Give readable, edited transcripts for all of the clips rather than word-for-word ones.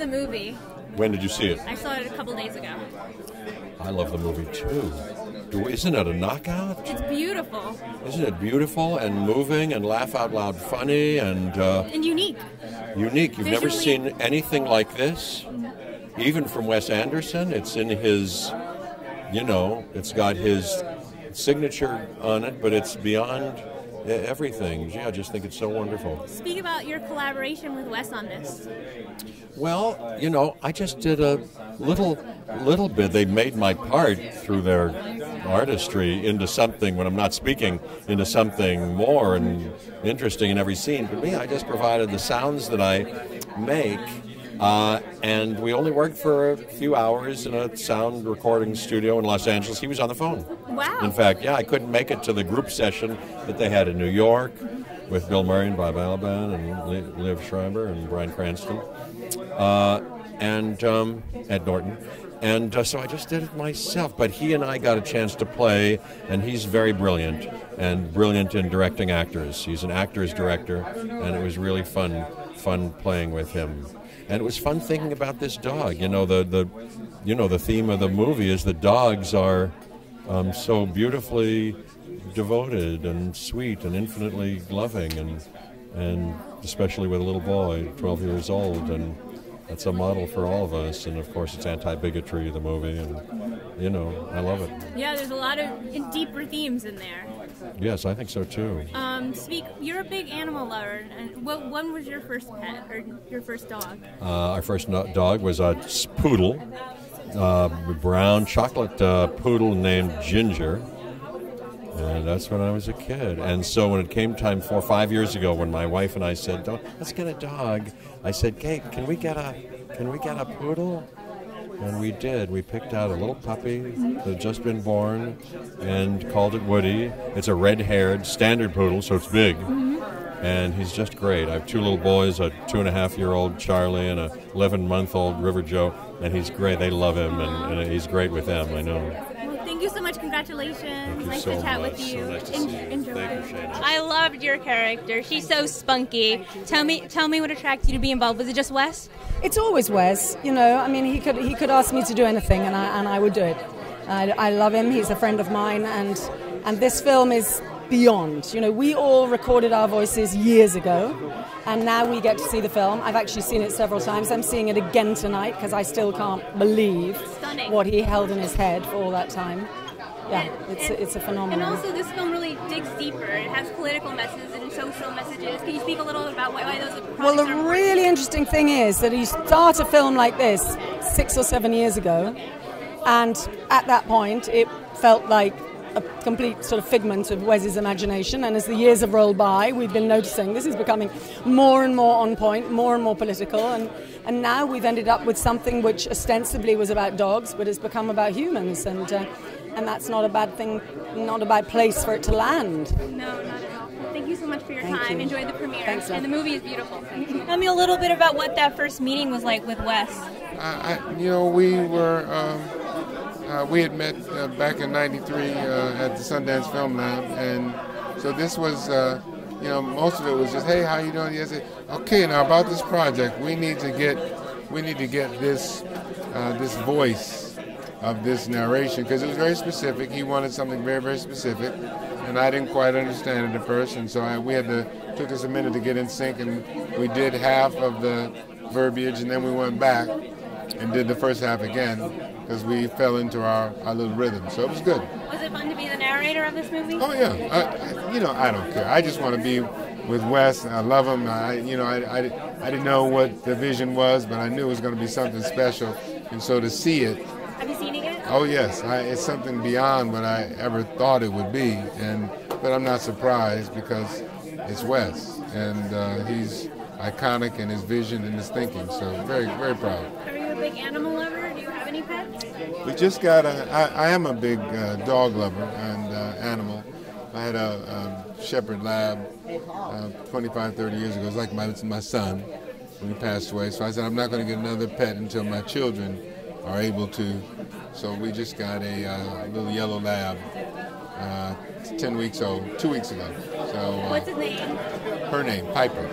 the movie. When did you see it? I saw it a couple days ago. I love the movie too. Isn't it a knockout? It's beautiful. Isn't it beautiful and moving and laugh out loud funny and unique. Unique. You've never Visually. seen anything like this? Even from Wes Anderson, it's in his, it's got his signature on it, but it's beyond everything. Yeah, I just think it's so wonderful. Speak about your collaboration with Wes on this. Well, I just did a little bit. They made my part through their artistry into something, when I'm not speaking, into something more and interesting in every scene. But me, I just provided the sounds that I make. And we only worked for a few hours in a sound recording studio in Los Angeles. He was on the phone. Wow. In fact, I couldn't make it to the group session that they had in New York with Bill Murray and Bob Balaban and Liv Schreiber and Bryan Cranston and Ed Norton. And so I just did it myself. But he and I got a chance to play, and he's very brilliant in directing actors. He's an actor's director, and it was really fun playing with him. And it was fun thinking about this dog. The theme of the movie is the dogs are so beautifully devoted and sweet and infinitely loving, and especially with a little boy, 12 years old, and that's a model for all of us. And of course, it's anti-bigotry, the movie, and I love it. Yeah, there's a lot of deeper themes in there. Yes, I think so too. You're a big animal lover. And when was your first pet or your first dog? Our first dog was a poodle, brown chocolate poodle named Ginger. And that's when I was a kid. And so when it came time 4 or 5 years ago, when my wife and I said, let's get a dog, I said, Kate, can we get a poodle? And we did. We picked out a little puppy that had just been born and called it Woody. It's a red-haired standard poodle, so it's big. And he's just great. I have 2 little boys, a 2.5-year-old Charlie and a 11-month-old River Joe, and he's great. They love him, and he's great with them, I know. Well, thank you so much. Congratulations. Nice to chat with you. So nice to see you. Enjoy. Thank you, Shana. I loved your character. She's so spunky. Tell me what attracted you to be involved. Was it just Wes? It's always Wes. I mean, he could ask me to do anything, and I would do it. I love him. He's a friend of mine, and this film is beyond. We all recorded our voices years ago, and now we get to see the film. I've actually seen it several times. I'm seeing it again tonight because I still can't believe what he held in his head for all that time. Yeah, it's a phenomenon. And also, this film really digs deeper. It has political messages and social messages. Can you speak a little about why those projects Well, the are really interesting thing is that you start a film like this 6 or 7 years ago, and at that point, it felt like a complete sort of figment of Wes's imagination. And as the years have rolled by, we've been noticing this is becoming more and more on point, more and more political. And now we've ended up with something which ostensibly was about dogs, but has become about humans. And that's not a bad thing, not a bad place for it to land. No, not at all. Thank you so much for your Thank time. you. Enjoy the premiere. Thanks, and the movie is beautiful. Tell me a little bit about what that first meeting was like with Wes. We had met back in '93 at the Sundance Film Lab, and so this was, most of it was just, hey, how you doing? Yes. Okay, now about this project, we need to get this voice of this narration, because it was very specific. He wanted something very, very specific, and I didn't quite understand it at first, and so took us a minute to get in sync, and we did half of the verbiage, and then we went back and did the first half again, because we fell into our little rhythm, so it was good. Was it fun to be the narrator of this movie? Oh yeah, I don't care. I just want to be with Wes. I love him. I didn't know what the vision was, but I knew it was going to be something special, and so to see it. Have you seen it yet? Oh yes, it's something beyond what I ever thought it would be, but I'm not surprised because it's Wes, and he's iconic in his vision and his thinking. So very, very proud. Are you a big animal lover? Do you have any pets? We just got I am a big dog lover and animal. I had a shepherd lab 25, 30 years ago. It was like my son when he passed away. So I said, I'm not going to get another pet until my children are able to. So we just got a little yellow lab, 10 weeks old, 2 weeks ago. So what's his name? Her name, Piper.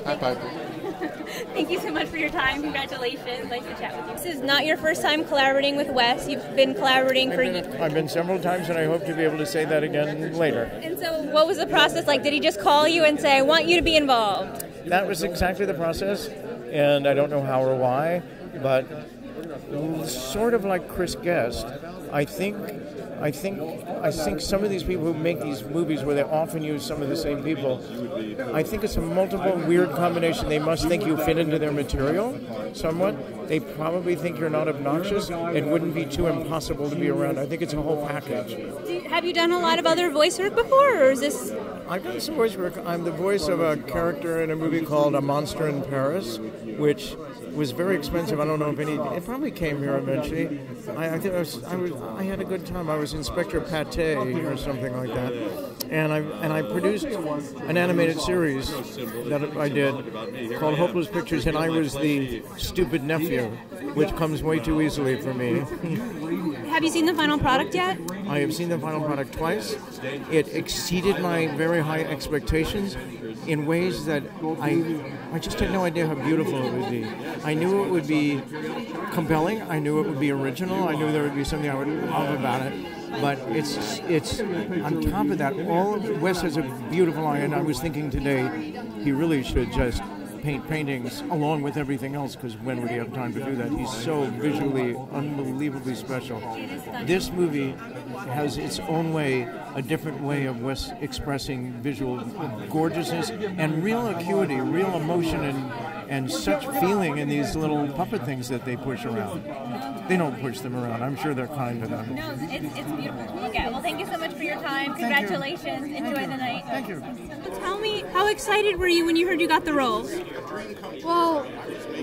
Hi, Piper. Thank you so much for your time. Congratulations. Nice to chat with you. This is not your first time collaborating with Wes. You've been collaborating for years. I've been several times, and I hope to be able to say that again later. And so what was the process like? Did he just call you and say, I want you to be involved? That was exactly the process, and I don't know how or why, but sort of like Chris Guest, I think some of these people who make these movies where they often use some of the same people, I think it's a multiple weird combination. They must think you fit into their material somewhat. They probably think you're not obnoxious. It wouldn't be too impossible to be around. I think it's a whole package. Have you done a lot of other voice work before, or is this... I've done some voice work. I'm the voice of a character in a movie called A Monster in Paris, which was very expensive. I don't know if it probably came here eventually. I think I had a good time. I was Inspector Pate or something like that, and I produced an animated series that I did called Hopeless Pictures, and I was the stupid nephew, which comes way too easily for me. Have you seen the final product yet? I have seen the final product twice. It exceeded my very high expectations in ways that I just had no idea how beautiful it would be. I knew it would be compelling. I knew it would be original. I knew there would be something I would love about it. But it's on top of that, Wes has a beautiful eye, and I was thinking today he really should just paint paintings along with everything else, because when would he have time to do that? He's so visually unbelievably special. This movie has its own way, a different way of Wes expressing visual gorgeousness and real acuity, real emotion, and such feeling in these little puppet things that they push around. They don't push them around. I'm sure they're kind to them. No, it's beautiful to look at. Well, thank you so much for your time. Congratulations. Enjoy the night. Thank you. Tell me, how excited were you when you heard you got the role? Well,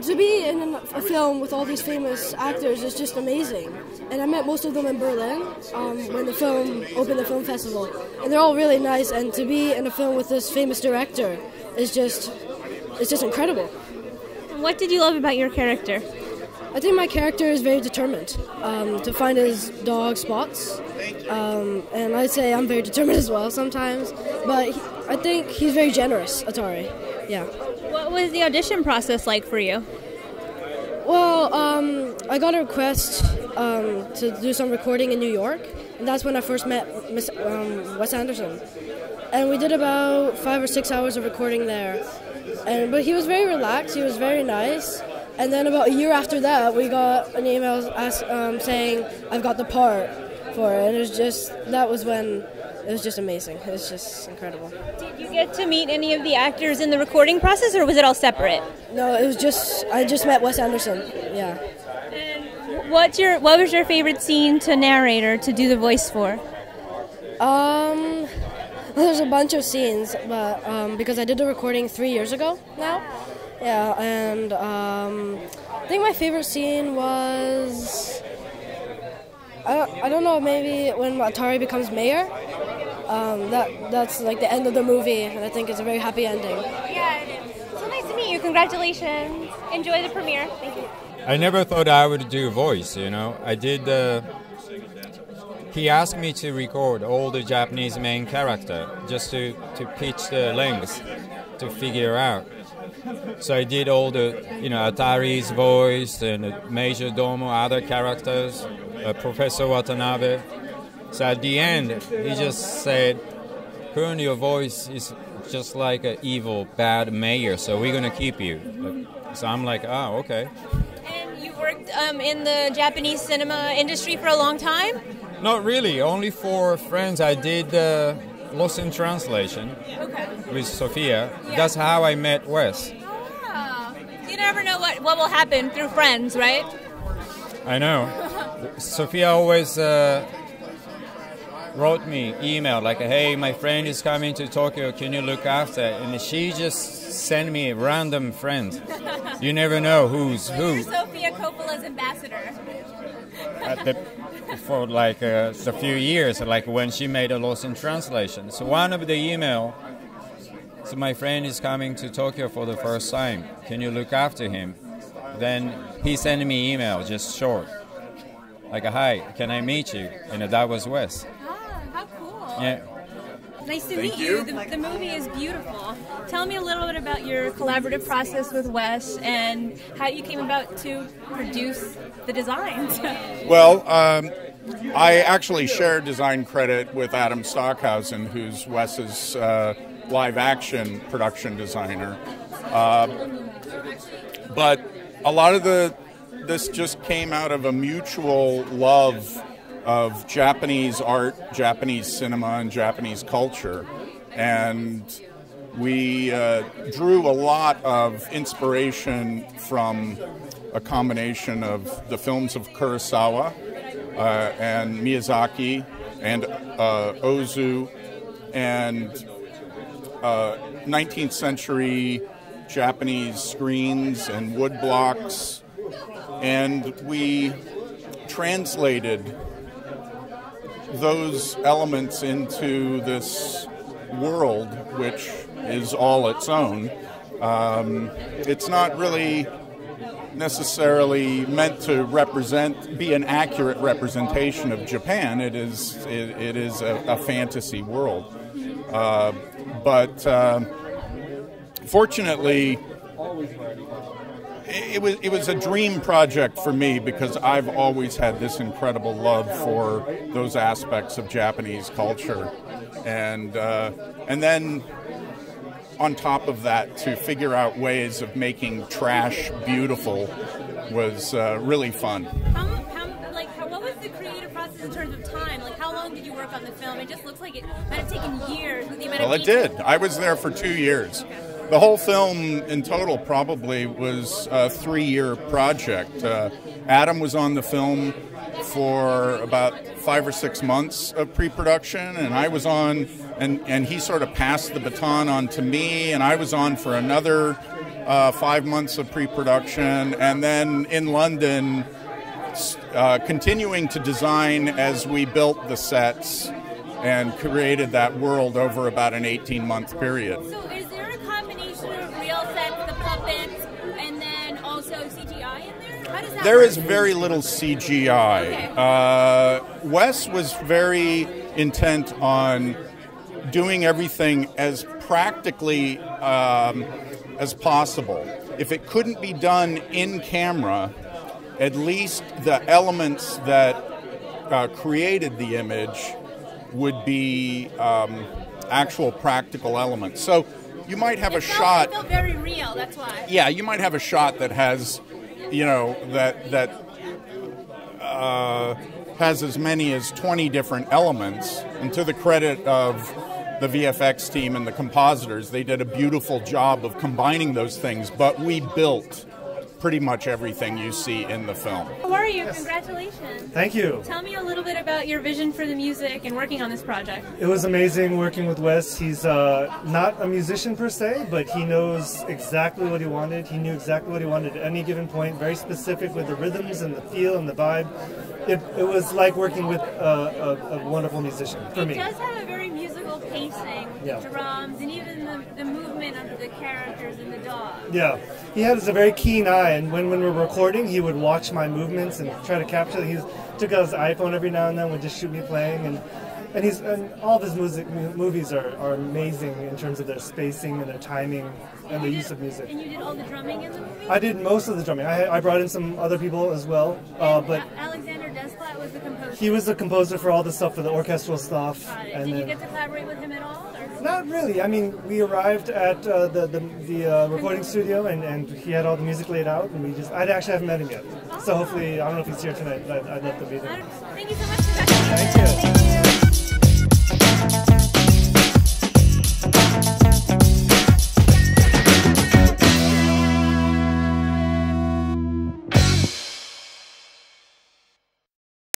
to be in a film with all these famous actors is just amazing. And I met most of them in Berlin when the film opened the film festival. And they're all really nice. And to be in a film with this famous director is just incredible. What did you love about your character? I think my character is very determined to find his dog Spots. And I'd say I'm very determined as well sometimes. But I think he's very generous, Atari. Yeah. What was the audition process like for you? Well, I got a request to do some recording in New York, and that's when I first met Wes Anderson. And we did about 5 or 6 hours of recording there. But he was very relaxed, he was very nice. And then about a year after that, we got an email saying, I've got the part for it. And that was when it was just amazing. It was just incredible. Did you get to meet any of the actors in the recording process, or was it all separate? No, it was I just met Wes Anderson, yeah. And what was your favorite scene to narrate or to do the voice for? There's a bunch of scenes, but because I did the recording 3 years ago now. Yeah, and I think my favorite scene was, I don't know, maybe when Atari becomes mayor. That's like the end of the movie, and I think it's a very happy ending. Yeah, it is. So nice to meet you. Congratulations. Enjoy the premiere. Thank you. I never thought I would do voice, I did he asked me to record all the Japanese main character just to pitch the length to figure out. So I did all the, Atari's voice and Major Domo, other characters, Professor Watanabe. So at the end, he just said, Kun, your voice is just like an evil, bad mayor, so we're going to keep you. So I'm like, oh, okay. And you worked in the Japanese cinema industry for a long time? Not really, only for friends. I did Lost in Translation with Sophia. Yeah. That's how I met Wes. Oh, you never know what will happen through friends, right? I know. Sophia always wrote me email like, hey, my friend is coming to Tokyo, can you look after? And she just sent me a random friend. You never know who's who. You're Sofia Coppola's ambassador. For like a few years, like when she made a Lost in Translation. So one of the email, so my friend is coming to Tokyo for the first time. Can you look after him? Then he sent me email, just short. Like, hi, can I meet you? And that was Wes. Ah, how cool. Yeah. Nice to meet you. The movie is beautiful. Tell me a little bit about your collaborative process with Wes and how you came about to produce the designs. Well, I actually share design credit with Adam Stockhausen, who's Wes's live-action production designer. But a lot of this just came out of a mutual love of Japanese art, Japanese cinema, and Japanese culture. And we drew a lot of inspiration from a combination of the films of Kurosawa and Miyazaki and Ozu and 19th century Japanese screens and wood blocks. And we translated those elements into this world, which is all its own. It's not really necessarily meant to be an accurate representation of Japan. It is a fantasy world. But fortunately, it was a dream project for me because I've always had this incredible love for those aspects of Japanese culture, and then on top of that, to figure out ways of making trash beautiful was really fun. What was the creative process in terms of time? Like, how long did you work on the film? It just looks like it might have taken years with the amount of Well, it did. I was there for 2 years. Okay. The whole film in total probably was a 3-year project. Adam was on the film for about 5 or 6 months of pre-production, and I was on, and he sort of passed the baton on to me, and I was on for another 5 months of pre-production, and then in London, continuing to design as we built the sets and created that world over about an 18-month period. So is there a combination of real sets, the puppets, and then also CGI in there? How does that There work? is very little CGI. Okay. Wes was very intent on doing everything as practically as possible. If it couldn't be done in camera, at least the elements that created the image would be actual practical elements. So you might have a shot. It felt very real. That's why. Yeah, you might have a shot that has, that has as many as 20 different elements. And to the credit of the VFX team and the compositors, they did a beautiful job of combining those things. But we built pretty much everything you see in the film. How are you? Yes. Congratulations. Thank you. Tell me a little bit about your vision for the music and working on this project. It was amazing working with Wes. He's not a musician per se, but he knows exactly what he wanted. He knew exactly what he wanted at any given point, very specific with the rhythms and the feel and the vibe. It was like working with a wonderful musician for me. It does have a very musical pacing, the drums, and even the movement of the characters and the dog. Yeah, he has a very keen eye, and when we're recording, he would watch my movements and try to capture them. He took out his iPhone every now and then, would just shoot me playing, and all of his movies are amazing in terms of their spacing and their timing and the use of music. And you did all the drumming in the movie? I did most of the drumming. I brought in some other people as well, but Alexander Desplat was the composer. He was the composer for all the stuff, for the orchestral stuff. And did you get to collaborate with him at all? Or? Not really. I mean, we arrived at the recording studio, and he had all the music laid out, and I actually haven't met him yet. So hopefully, I don't know if he's here tonight, but I'd love to meet him. Thank you so much. Thank you.